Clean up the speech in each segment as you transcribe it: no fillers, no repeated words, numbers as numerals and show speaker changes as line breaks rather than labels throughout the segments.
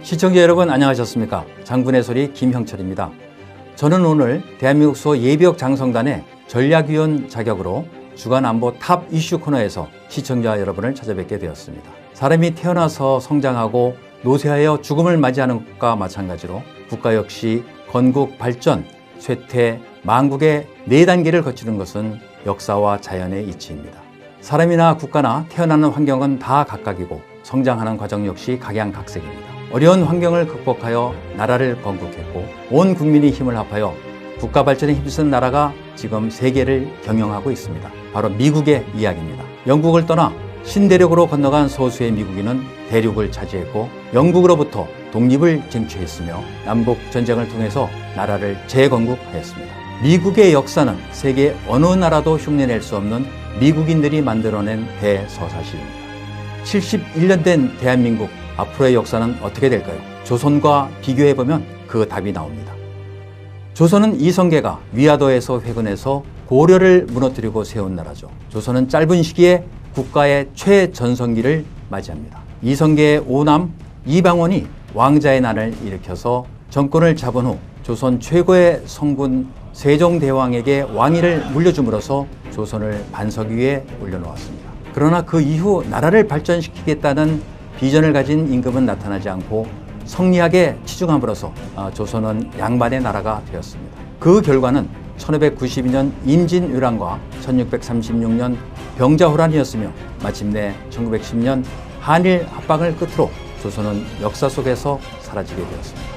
시청자 여러분 안녕하셨습니까? 장군의 소리 김형철입니다. 저는 오늘 대한민국 소 예비역 장성단의 전략위원 자격으로 주간 안보 탑 이슈 코너에서 시청자 여러분을 찾아뵙게 되었습니다. 사람이 태어나서 성장하고 노쇠하여 죽음을 맞이하는 것과 마찬가지로 국가 역시 건국, 발전, 쇠퇴, 망국의 4단계를 거치는 것은 역사와 자연의 이치입니다. 사람이나 국가나 태어나는 환경은 다 각각이고 성장하는 과정 역시 각양각색입니다. 어려운 환경을 극복하여 나라를 건국했고 온 국민이 힘을 합하여 국가 발전에 힘쓴 나라가 지금 세계를 경영하고 있습니다. 바로 미국의 이야기입니다. 영국을 떠나 신대륙으로 건너간 소수의 미국인은 대륙을 차지했고 영국으로부터 독립을 쟁취했으며 남북 전쟁을 통해서 나라를 재건국하였습니다. 미국의 역사는 세계 어느 나라도 흉내낼 수 없는 미국인들이 만들어낸 대서사시입니다. 71년 된 대한민국 앞으로의 역사는 어떻게 될까요? 조선과 비교해보면 그 답이 나옵니다. 조선은 이성계가 위화도에서 회군해서 고려를 무너뜨리고 세운 나라죠. 조선은 짧은 시기에 국가의 최전성기를 맞이합니다. 이성계의 오남 이방원이 왕자의 난을 일으켜서 정권을 잡은 후 조선 최고의 성군 세종대왕에게 왕위를 물려줌으로써 조선을 반석 위에 올려놓았습니다. 그러나 그 이후 나라를 발전시키겠다는 비전을 가진 임금은 나타나지 않고 성리학에 치중함으로써 조선은 양반의 나라가 되었습니다. 그 결과는 1592년 임진왜란과 1636년 병자호란이었으며 마침내 1910년 한일 합방을 끝으로 조선은 역사 속에서 사라지게 되었습니다.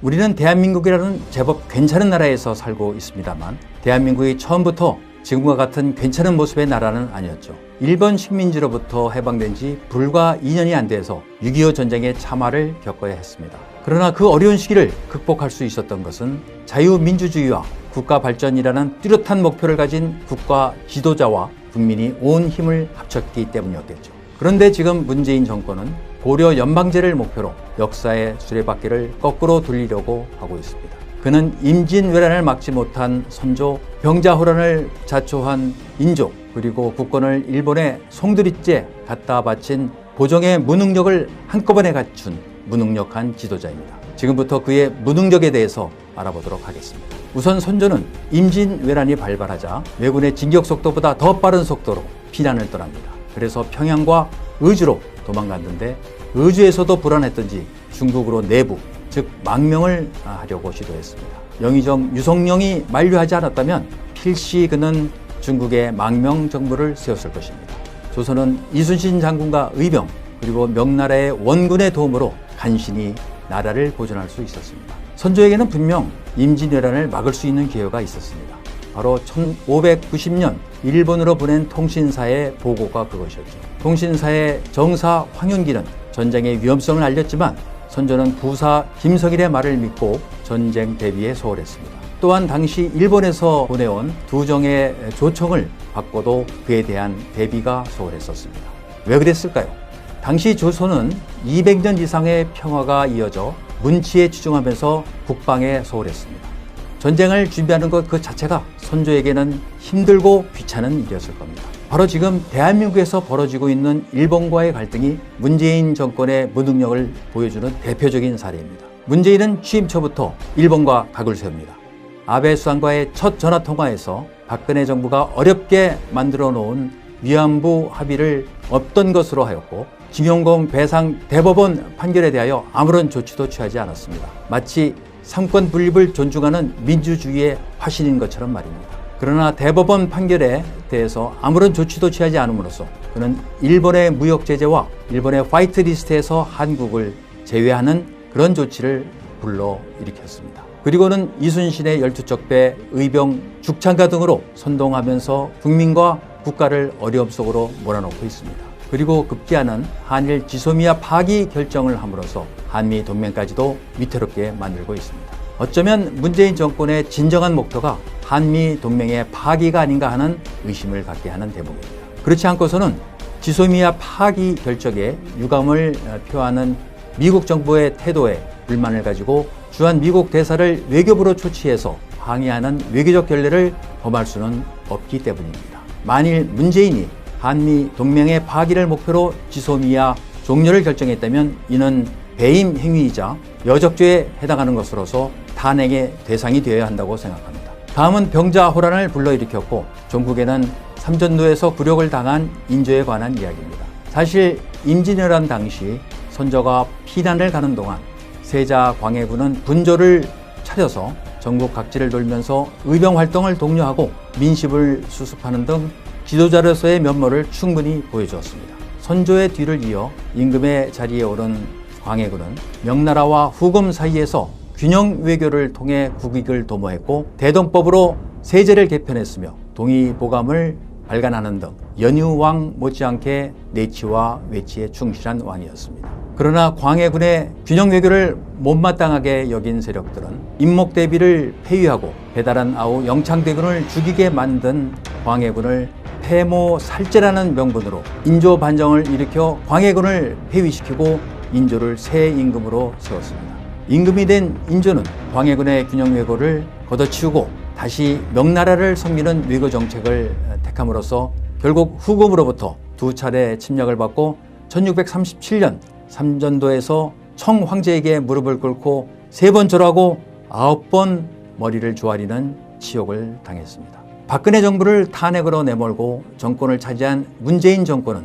우리는 대한민국이라는 제법 괜찮은 나라에서 살고 있습니다만 대한민국이 처음부터 지금과 같은 괜찮은 모습의 나라는 아니었죠. 일본 식민지로부터 해방된 지 불과 2년이 안 돼서 6.25 전쟁의 참화를 겪어야 했습니다. 그러나 그 어려운 시기를 극복할 수 있었던 것은 자유민주주의와 국가 발전이라는 뚜렷한 목표를 가진 국가 지도자와 국민이 온 힘을 합쳤기 때문이었겠죠. 그런데 지금 문재인 정권은 고려 연방제를 목표로 역사의 수레바퀴를 거꾸로 돌리려고 하고 있습니다. 그는 임진왜란을 막지 못한 선조, 병자호란을 자초한 인족, 그리고 국권을 일본의 송두리째 갖다 바친 보정의 무능력을 한꺼번에 갖춘 무능력한 지도자입니다. 지금부터 그의 무능력에 대해서 알아보도록 하겠습니다. 우선 선조는 임진왜란이 발발하자 왜군의 진격 속도보다 더 빠른 속도로 피난을 떠납니다. 그래서 평양과 의주로 도망갔는데 의주에서도 불안했던지 중국으로 내부, 즉 망명을 하려고 시도했습니다. 영의정 유성룡이 만류하지 않았다면 필시 그는 중국의 망명 정부를 세웠을 것입니다. 조선은 이순신 장군과 의병 그리고 명나라의 원군의 도움으로 간신히 나라를 보존할 수 있었습니다. 선조에게는 분명 임진왜란을 막을 수 있는 기회가 있었습니다. 바로 1590년 일본으로 보낸 통신사의 보고가 그것이었죠. 통신사의 정사 황윤기는 전쟁의 위험성을 알렸지만 선조는 부사 김석일의 말을 믿고 전쟁 대비에 소홀했습니다. 또한 당시 일본에서 보내온 두정의 조청을 받고도 그에 대한 대비가 소홀했었습니다. 왜 그랬을까요? 당시 조선은 200년 이상의 평화가 이어져 문치에 치중하면서 국방에 소홀했습니다. 전쟁을 준비하는 것 그 자체가 선조에게는 힘들고 귀찮은 일이었을 겁니다. 바로 지금 대한민국에서 벌어지고 있는 일본과의 갈등이 문재인 정권의 무능력을 보여주는 대표적인 사례입니다. 문재인은 취임 초부터 일본과 각을 세웁니다. 아베 수상과의 첫 전화통화에서 박근혜 정부가 어렵게 만들어 놓은 위안부 합의를 없던 것으로 하였고 김용공 배상 대법원 판결에 대하여 아무런 조치도 취하지 않았습니다. 마치 삼권 분립을 존중하는 민주주의의 화신인 것처럼 말입니다. 그러나 대법원 판결에 대해서 아무런 조치도 취하지 않음으로써 그는 일본의 무역 제재와 일본의 화이트리스트에서 한국을 제외하는 그런 조치를 불러일으켰습니다. 그리고는 이순신의 12척배, 의병, 죽창가 등으로 선동하면서 국민과 국가를 어려움 속으로 몰아넣고 있습니다. 그리고 급기야는 한일 지소미아 파기 결정을 함으로써 한미 동맹까지도 위태롭게 만들고 있습니다. 어쩌면 문재인 정권의 진정한 목표가 한미 동맹의 파기가 아닌가 하는 의심을 갖게 하는 대목입니다. 그렇지 않고서는 지소미아 파기 결정에 유감을 표하는 미국 정부의 태도에 불만을 가지고 주한 미국 대사를 외교부로 초치해서 항의하는 외교적 결례를 범할 수는 없기 때문입니다. 만일 문재인이 한미 동맹의 파기를 목표로 지소미아 종료를 결정했다면 이는 배임 행위이자 여적죄에 해당하는 것으로서 탄핵의 대상이 되어야 한다고 생각합니다. 다음은 병자호란을 불러일으켰고 종국에는 삼전도에서 굴욕을 당한 인조에 관한 이야기입니다. 사실 임진왜란 당시 선조가 피난을 가는 동안 세자 광해군은 분조를 차려서 전국 각지를 돌면서 의병 활동을 독려하고 민심을 수습하는 등 지도자로서의 면모를 충분히 보여주었습니다. 선조의 뒤를 이어 임금의 자리에 오른 광해군은 명나라와 후금 사이에서 균형 외교를 통해 국익을 도모했고 대동법으로 세제를 개편했으며 동의보감을 발간하는 등 연유왕 못지않게 내치와 외치에 충실한 왕이었습니다. 그러나 광해군의 균형 외교를 못마땅하게 여긴 세력들은 임목대비를 폐위하고 배달한 아우 영창대군을 죽이게 만든 광해군을 폐모살제라는 명분으로 인조 반정을 일으켜 광해군을 폐위시키고 인조를 새 임금으로 세웠습니다. 임금이 된 인조는 광해군의 균형 외교를 걷어치우고 다시 명나라를 섬기는 외교 정책을 택함으로써 결국 후금으로부터 두 차례 침략을 받고 1637년 삼전도에서 청황제에게 무릎을 꿇고 3번 절하고 9번 머리를 조아리는 치욕을 당했습니다. 박근혜 정부를 탄핵으로 내몰고 정권을 차지한 문재인 정권은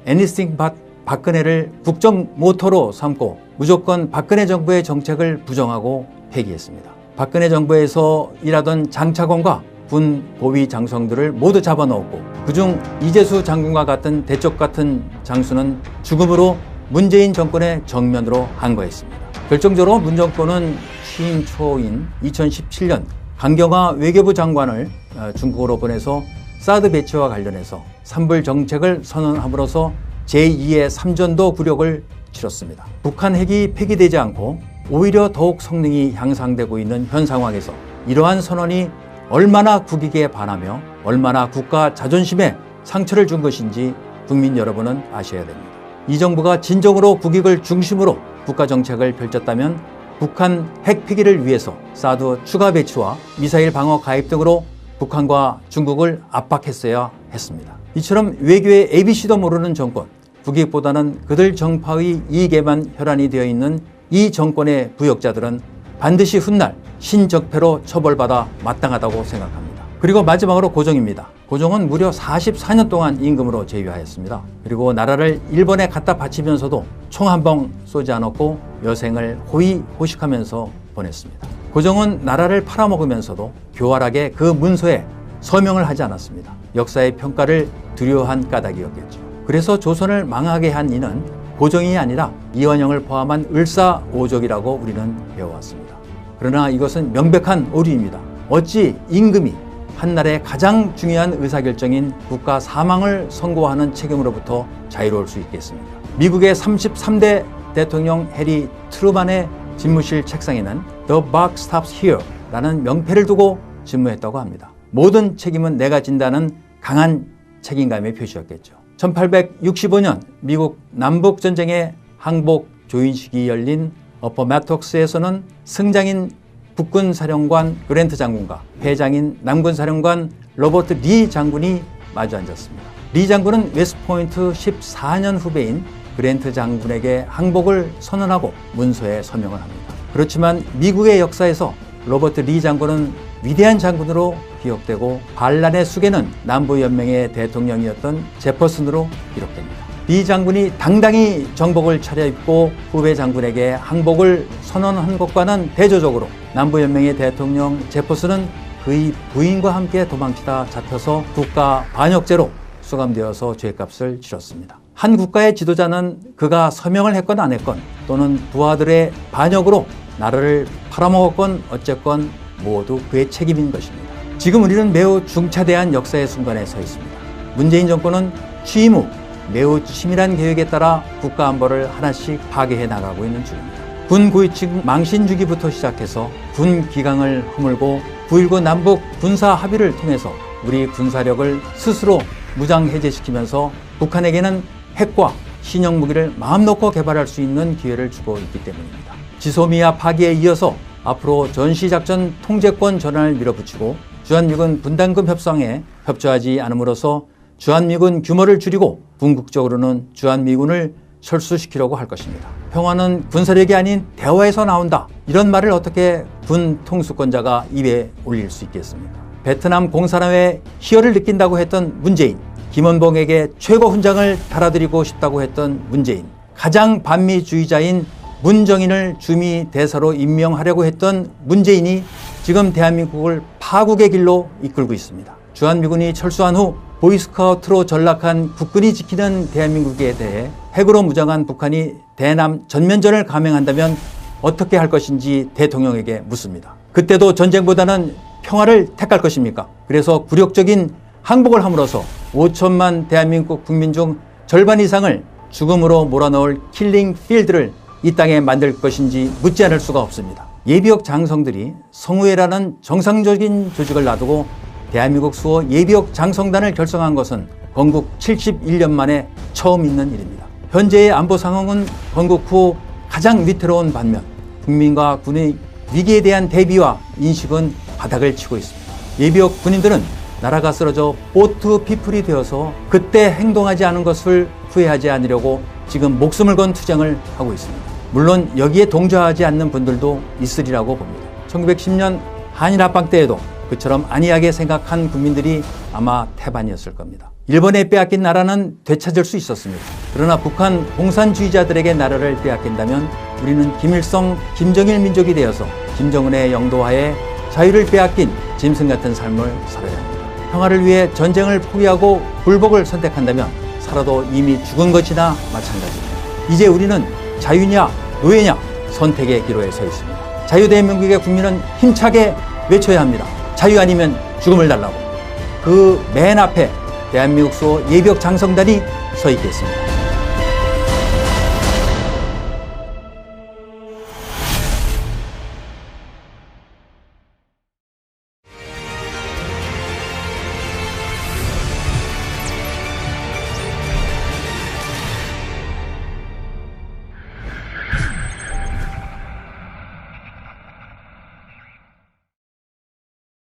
anything but 박근혜를 국정 모토로 삼고 무조건 박근혜 정부의 정책을 부정하고 폐기했습니다. 박근혜 정부에서 일하던 장차관과 군 고위 장성들을 모두 잡아넣었고 그중 이재수 장군과 같은 대쪽 같은 장수는 죽음으로 문재인 정권의 정면으로 항거했습니다. 결정적으로 문 정권은 취임 초인 2017년 강경화 외교부 장관을 중국으로 보내서 사드 배치와 관련해서 삼불 정책을 선언함으로써 제2의 삼전도 굴욕을 치렀습니다. 북한 핵이 폐기되지 않고 오히려 더욱 성능이 향상되고 있는 현 상황에서 이러한 선언이 얼마나 국익에 반하며 얼마나 국가 자존심에 상처를 준 것인지 국민 여러분은 아셔야 됩니다. 이 정부가 진정으로 국익을 중심으로 국가 정책을 펼쳤다면 북한 핵 폐기를 위해서 사드 추가 배치와 미사일 방어 가입 등으로 북한과 중국을 압박했어야 했습니다. 이처럼 외교의 ABC도 모르는 정권, 국익보다는 그들 정파의 이익에만 혈안이 되어 있는 이 정권의 부역자들은 반드시 훗날 신적폐로 처벌받아 마땅하다고 생각합니다. 그리고 마지막으로 고종입니다. 고종은 무려 44년 동안 임금으로 재위하였습니다. 그리고 나라를 일본에 갖다 바치면서도 총 한 방 쏘지 않았고 여생을 호의호식하면서 보냈습니다. 고종은 나라를 팔아먹으면서도 교활하게 그 문서에 서명을 하지 않았습니다. 역사의 평가를 두려워한 까닭이었겠죠. 그래서 조선을 망하게 한 이는 고종이 아니라 이완영을 포함한 을사오적이라고 우리는 배워왔습니다. 그러나 이것은 명백한 오류입니다. 어찌 임금이 한나라의 가장 중요한 의사결정인 국가 사망을 선고하는 책임으로부터 자유로울 수 있겠습니까? 미국의 33대 대통령 해리 트루만의 집무실 책상에는 The buck stops here 라는 명패를 두고 집무했다고 합니다. 모든 책임은 내가 진다는 강한 책임감의 표시였겠죠. 1865년 미국 남북전쟁의 항복 조인식이 열린 어퍼매톡스에서는 승장인 북군사령관 그랜트 장군과 패장인 남군사령관 로버트 리 장군이 마주 앉았습니다. 리 장군은 웨스트포인트 14년 후배인 그랜트 장군에게 항복을 선언하고 문서에 서명을 합니다. 그렇지만 미국의 역사에서 로버트 리 장군은 위대한 장군으로 기억되고 반란의 숙에는 남부연맹의 대통령이었던 제퍼슨으로 기록됩니다. 리 장군이 당당히 정복을 차려입고 후배 장군에게 항복을 선언한 것과는 대조적으로 남부연맹의 대통령 제퍼슨은 그의 부인과 함께 도망치다 잡혀서 국가 반역죄로 수감되어서 죄값을 치렀습니다. 한 국가의 지도자는 그가 서명을 했건 안 했건 또는 부하들의 반역으로 나라를 팔아먹었건 어쨌건 모두 그의 책임인 것입니다. 지금 우리는 매우 중차대한 역사의 순간에 서 있습니다. 문재인 정권은 취임 후 매우 치밀한 계획에 따라 국가 안보를 하나씩 파괴해 나가고 있는 중입니다. 군 고위층 망신 주기부터 시작해서 군 기강을 허물고 9.19 남북 군사 합의를 통해서 우리 군사력을 스스로 무장 해제시키면서 북한에게는 핵과 신형 무기를 마음 놓고 개발할 수 있는 기회를 주고 있기 때문입니다. 지소미아 파기에 이어서 앞으로 전시작전 통제권 전환을 밀어붙이고 주한미군 분담금 협상에 협조하지 않음으로써 주한미군 규모를 줄이고 궁극적으로는 주한미군을 철수시키려고 할 것입니다. 평화는 군사력이 아닌 대화에서 나온다. 이런 말을 어떻게 군 통수권자가 입에 올릴 수 있겠습니까? 베트남 공산화의 희열을 느낀다고 했던 문재인, 김원봉에게 최고 훈장을 달아드리고 싶다고 했던 문재인, 가장 반미주의자인 문정인을 주미 대사로 임명하려고 했던 문재인이 지금 대한민국을 파국의 길로 이끌고 있습니다. 주한미군이 철수한 후 보이스카우트로 전락한 국군이 지키는 대한민국에 대해 핵으로 무장한 북한이 대남 전면전을 감행한다면 어떻게 할 것인지 대통령에게 묻습니다. 그때도 전쟁보다는 평화를 택할 것입니까? 그래서 굴욕적인 항복을 함으로써 5천만 대한민국 국민 중 절반 이상을 죽음으로 몰아넣을 킬링 필드를 이 땅에 만들 것인지 묻지 않을 수가 없습니다. 예비역 장성들이 성우회라는 정상적인 조직을 놔두고 대한민국 수호 예비역 장성단을 결성한 것은 건국 71년 만에 처음 있는 일입니다. 현재의 안보 상황은 건국 후 가장 위태로운 반면 국민과 군의 위기에 대한 대비와 인식은 바닥을 치고 있습니다. 예비역 군인들은 나라가 쓰러져 보트 피플이 되어서 그때 행동하지 않은 것을 후회하지 않으려고 지금 목숨을 건 투쟁을 하고 있습니다. 물론 여기에 동조하지 않는 분들도 있으리라고 봅니다. 1910년 한일 합방 때에도 그처럼 안이하게 생각한 국민들이 아마 태반이었을 겁니다. 일본에 빼앗긴 나라는 되찾을 수 있었습니다. 그러나 북한 공산주의자들에게 나라를 빼앗긴다면 우리는 김일성, 김정일 민족이 되어서 김정은의 영도하에 자유를 빼앗긴 짐승 같은 삶을 살아야 합니다. 평화를 위해 전쟁을 포기하고 굴복을 선택한다면 살아도 이미 죽은 것이나 마찬가지입니다. 이제 우리는 자유냐 노예냐 선택의 기로에 서 있습니다. 자유대한민국의 국민은 힘차게 외쳐야 합니다. 자유 아니면 죽음을 달라고. 그 맨 앞에 대한민국 수호 예비역 장성단이 서 있겠습니다.